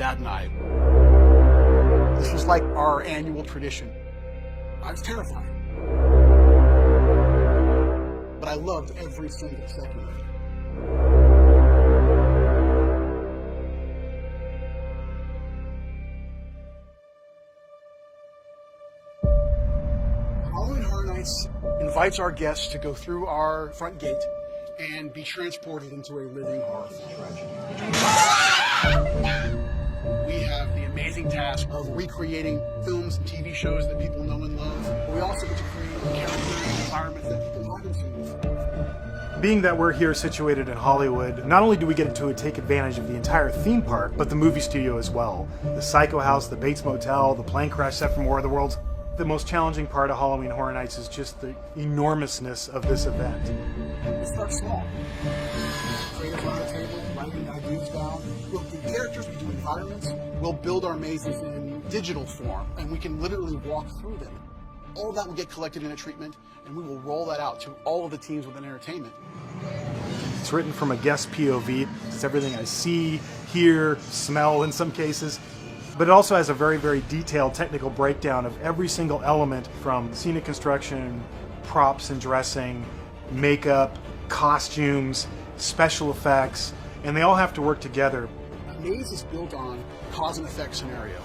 dad and I. This was like our annual tradition. I was terrified, but I loved every single second of it. Halloween Horror Nights invites our guests to go through our front gate and be transported into a living horror film tragedy. We have the amazing task of recreating films and TV shows that people know and love. But we also get to create characters and environments that people haven't seen before. Being that we're here situated in Hollywood, not only do we get to take advantage of the entire theme park, but the movie studio as well. The Psycho House, the Bates Motel, the plane crash set from War of the Worlds. The most challenging part of Halloween Horror Nights is just the enormousness of this event. We start small. Creative on the table, writing ideas down. We'll do characters, we do environments. We'll build our mazes in digital form, and we can literally walk through them. All of that will get collected in a treatment, and we will roll that out to all of the teams within entertainment. It's written from a guest POV. It's everything I see, hear, smell in some cases. But it also has a very, very detailed technical breakdown of every single element, from scenic construction, props and dressing, makeup, costumes, special effects, and they all have to work together. A maze is built on cause and effect scenario.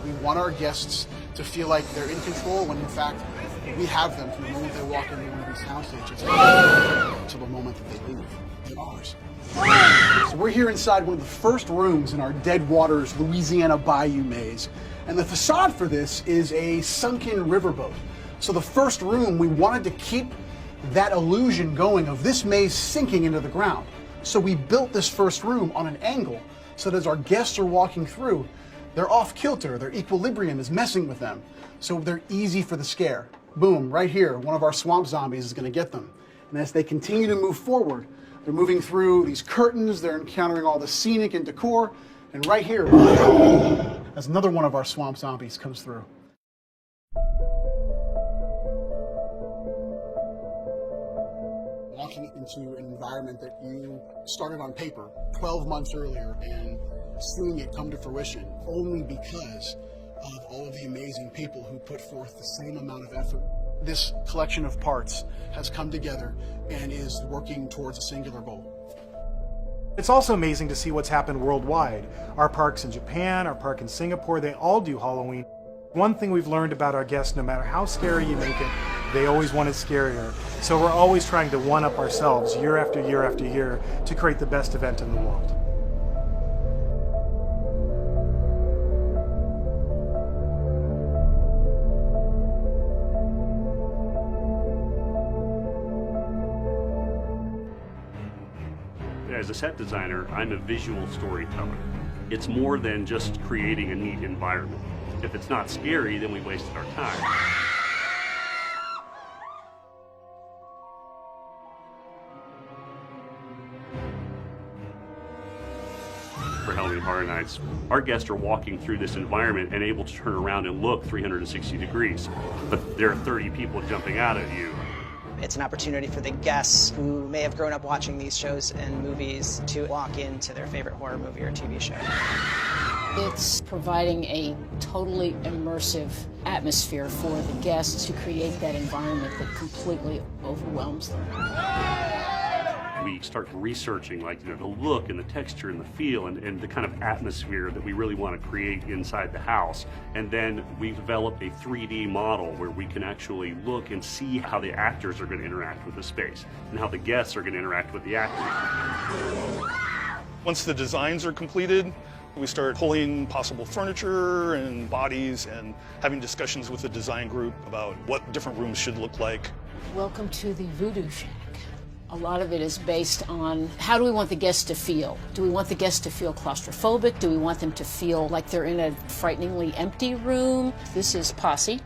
We want our guests to feel like they're in control when in fact we have them from the moment they walk into one of these sound stages to the moment that they leave. They're ours. So we're here inside one of the first rooms in our Dead Waters Louisiana Bayou maze. And the facade for this is a sunken riverboat. So the first room, we wanted to keep that illusion going of this maze sinking into the ground. So we built this first room on an angle so that as our guests are walking through, they're off kilter, their equilibrium is messing with them. So they're easy for the scare. Boom, right here, one of our swamp zombies is gonna get them. And as they continue to move forward, they're moving through these curtains, they're encountering all the scenic and decor, and right here, as another one of our swamp zombies comes through. Walking into an environment that you started on paper 12 months earlier and seeing it come to fruition only because of all of the amazing people who put forth the same amount of effort. This collection of parts has come together and is working towards a singular goal. It's also amazing to see what's happened worldwide. Our parks in Japan, our park in Singapore, they all do Halloween. One thing we've learned about our guests, no matter how scary you make it, they always want it scarier. So we're always trying to one-up ourselves year after year after year to create the best event in the world. As a set designer, I'm a visual storyteller. It's more than just creating a neat environment. If it's not scary, then we wasted our time. For Halloween Horror Nights, our guests are walking through this environment and able to turn around and look 360 degrees. But there are 30 people jumping out at you. It's an opportunity for the guests who may have grown up watching these shows and movies to walk into their favorite horror movie or TV show. It's providing a totally immersive atmosphere for the guests to create that environment that completely overwhelms them. We start researching the look and the texture and the feel and the kind of atmosphere that we really want to create inside the house. And then we develop a 3D model where we can actually look and see how the actors are going to interact with the space and how the guests are going to interact with the actors. Once the designs are completed, we start pulling possible furniture and bodies and having discussions with the design group about what different rooms should look like. Welcome to the Voodoo Shack. A lot of it is based on how do we want the guests to feel? Do we want the guests to feel claustrophobic? Do we want them to feel like they're in a frighteningly empty room? This is Posse,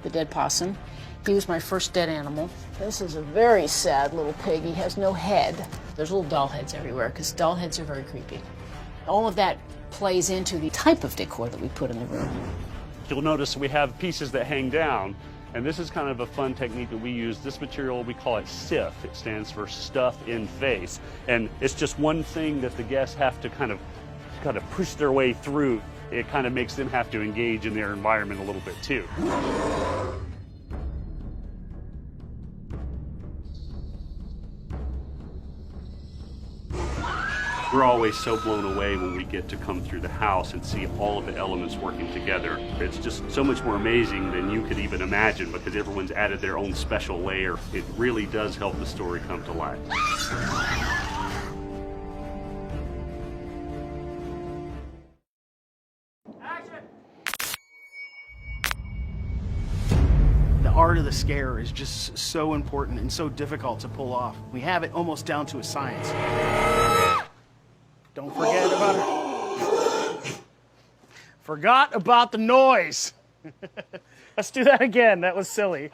the dead possum. He was my first dead animal. This is a very sad little pig. He has no head. There's little doll heads everywhere because doll heads are very creepy. All of that plays into the type of decor that we put in the room. You'll notice we have pieces that hang down. And this is kind of a fun technique that we use. This material, we call it SIF. It stands for stuff in face. And it's just one thing that the guests have to kind of kind of push their way through, it kind of makes them have to engage in their environment a little bit too. We're always so blown away when we get to come through the house and see all of the elements working together. It's just so much more amazing than you could even imagine because everyone's added their own special layer. It really does help the story come to life. The art of the scare is just so important and so difficult to pull off. We have it almost down to a science. Don't forget about it. Forgot about the noise. Let's do that again. That was silly.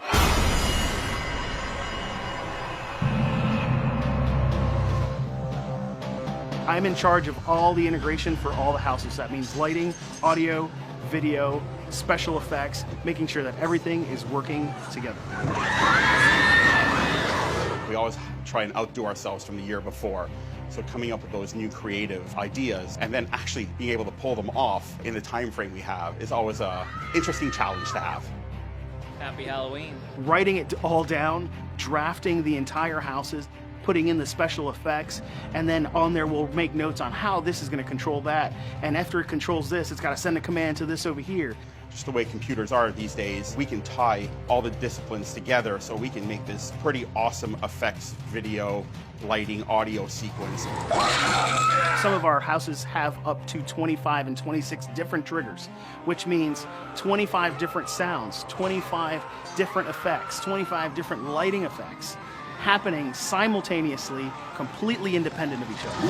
I'm in charge of all the integration for all the houses. That means lighting, audio, video, special effects, making sure that everything is working together. We always try and outdo ourselves from the year before. So coming up with those new creative ideas and then actually being able to pull them off in the time frame we have is always an interesting challenge to have. Happy Halloween. Writing it all down, drafting the entire houses, putting in the special effects, and then on there we'll make notes on how this is going to control that. And after it controls this, it's got to send a command to this over here. Just the way computers are these days, we can tie all the disciplines together so we can make this pretty awesome effects, video, lighting, audio sequence. Some of our houses have up to 25 and 26 different triggers, which means 25 different sounds, 25 different effects, 25 different lighting effects happening simultaneously, completely independent of each other.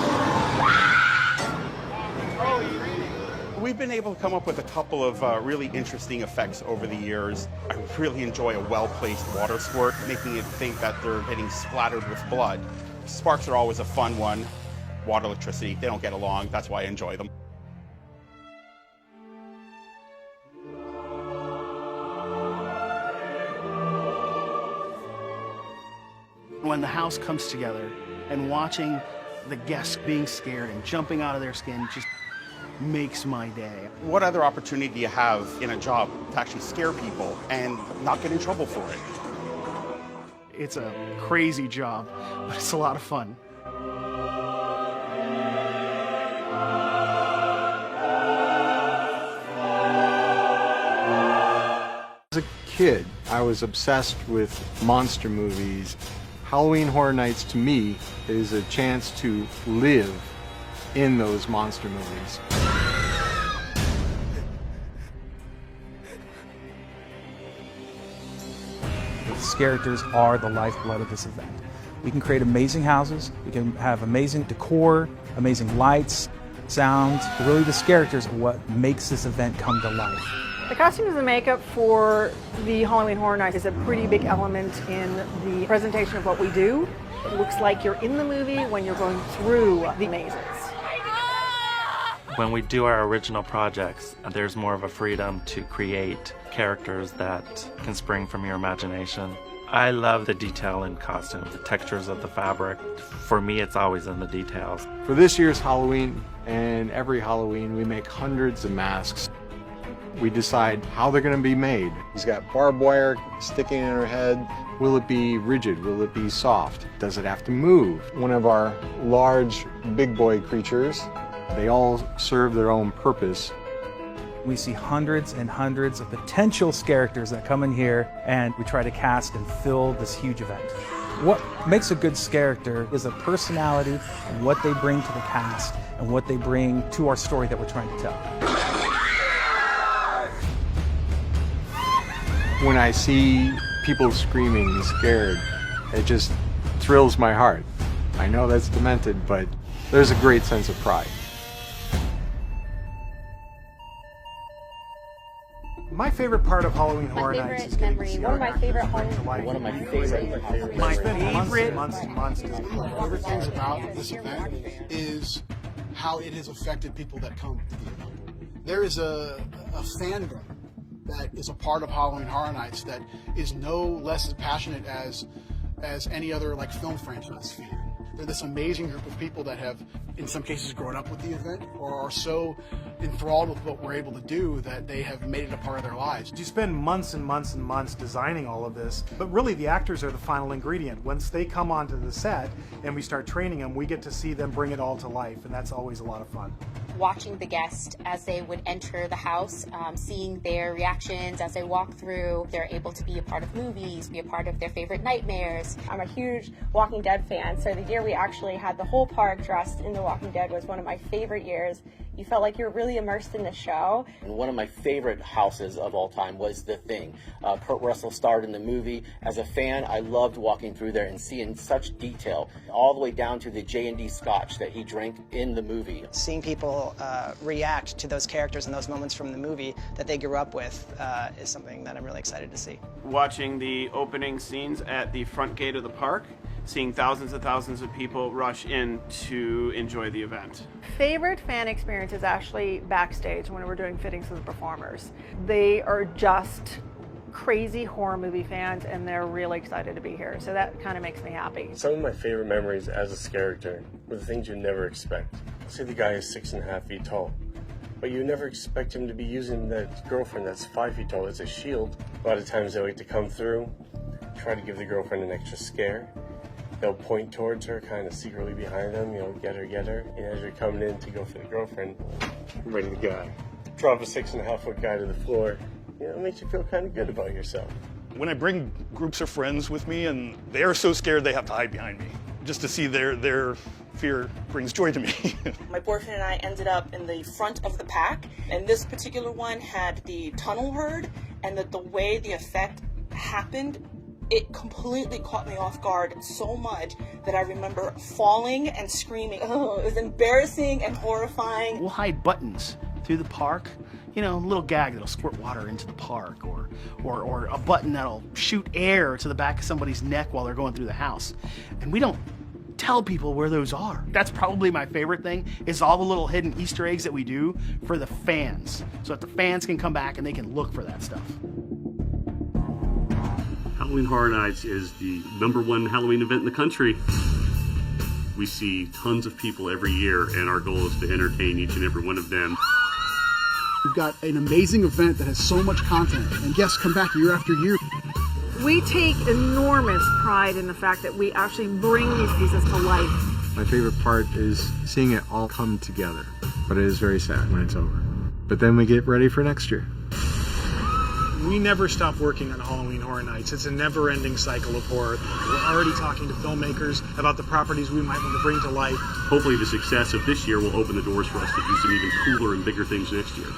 We've been able to come up with a couple of really interesting effects over the years. I really enjoy a well-placed water squirt, making it think that they're getting splattered with blood. Sparks are always a fun one. Water, electricity, they don't get along. That's why I enjoy them. When the house comes together and watching the guests being scared and jumping out of their skin just makes my day. What other opportunity do you have in a job to actually scare people and not get in trouble for it? It's a crazy job, but it's a lot of fun. As a kid, I was obsessed with monster movies. Halloween Horror Nights to me is a chance to live in those monster movies. The characters are the lifeblood of this event. We can create amazing houses, we can have amazing decor, amazing lights, sounds. Really, the characters are what makes this event come to life. The costumes and makeup for the Halloween Horror Nights is a pretty big element in the presentation of what we do. It looks like you're in the movie when you're going through the mazes. When we do our original projects, there's more of a freedom to create characters that can spring from your imagination. I love the detail in costumes, the textures of the fabric. For me, it's always in the details. For this year's Halloween and every Halloween, we make hundreds of masks. We decide how they're going to be made. He's got barbed wire sticking in her head. Will it be rigid? Will it be soft? Does it have to move? One of our large big boy creatures, they all serve their own purpose. We see hundreds and hundreds of potential characters that come in here, and we try to cast and fill this huge event. What makes a good character is a personality and what they bring to the cast and what they bring to our story that we're trying to tell. When I see people screaming and scared, it just thrills my heart. I know that's demented, but there's a great sense of pride. My favorite part of Halloween Horror Nights is getting to see One of my favorite One of my favorite. My favorite. Months and months. One of my favorite things about this event is how it has affected people that come to the event. There is a fandom that is a part of Halloween Horror Nights that is no less as passionate as any other like film franchise fan. They're this amazing group of people that have, in some cases, grown up with the event or are so enthralled with what we're able to do that they have made it a part of their lives. You spend months and months and months designing all of this, but really the actors are the final ingredient. Once they come onto the set and we start training them, we get to see them bring it all to life, and that's always a lot of fun. Watching the guests as they would enter the house, seeing their reactions as they walk through, they're able to be a part of movies, be a part of their favorite nightmares. I'm a huge Walking Dead fan, so the year we actually had the whole park dressed in The Walking Dead was one of my favorite years. You felt like you were really immersed in the show. And one of my favorite houses of all time was The Thing. Kurt Russell starred in the movie. As a fan, I loved walking through there and seeing such detail, all the way down to the J&D scotch that he drank in the movie. Seeing people react to those characters and those moments from the movie that they grew up with is something that I'm really excited to see. Watching the opening scenes at the front gate of the park, seeing thousands and thousands of people rush in to enjoy the event. Favorite fan experience is actually backstage when we're doing fittings with the performers. They are just crazy horror movie fans and they're really excited to be here. So that kind of makes me happy. Some of my favorite memories as a character were the things you never expect. Say the guy is 6.5 feet tall, but you never expect him to be using that girlfriend that's 5 feet tall as a shield. A lot of times they like to come through, try to give the girlfriend an extra scare. They'll point towards her, kind of secretly behind them, get her. And as you're coming in to go for the girlfriend, bring the guy. Drop a 6.5-foot guy to the floor. It makes you feel kind of good about yourself. When I bring groups of friends with me and they are so scared they have to hide behind me, just to see their fear brings joy to me. My boyfriend and I ended up in the front of the pack, and this particular one had the tunnel herd, and the way the effect happened, it completely caught me off guard so much that I remember falling and screaming. Oh, it was embarrassing and horrifying. We'll hide buttons through the park. A little gag that'll squirt water into the park, or a button that'll shoot air to the back of somebody's neck while they're going through the house. And we don't tell people where those are. That's probably my favorite thing, is all the little hidden Easter eggs that we do for the fans, so that the fans can come back and they can look for that stuff. Halloween Horror Nights is the #1 Halloween event in the country. We see tons of people every year, and our goal is to entertain each and every one of them. We've got an amazing event that has so much content, and guests come back year after year. We take enormous pride in the fact that we actually bring these pieces to life. My favorite part is seeing it all come together, but it is very sad when it's over. But then we get ready for next year. We never stop working on Halloween Horror Nights. It's a never-ending cycle of horror. We're already talking to filmmakers about the properties we might want to bring to life. Hopefully the success of this year will open the doors for us to do some even cooler and bigger things next year.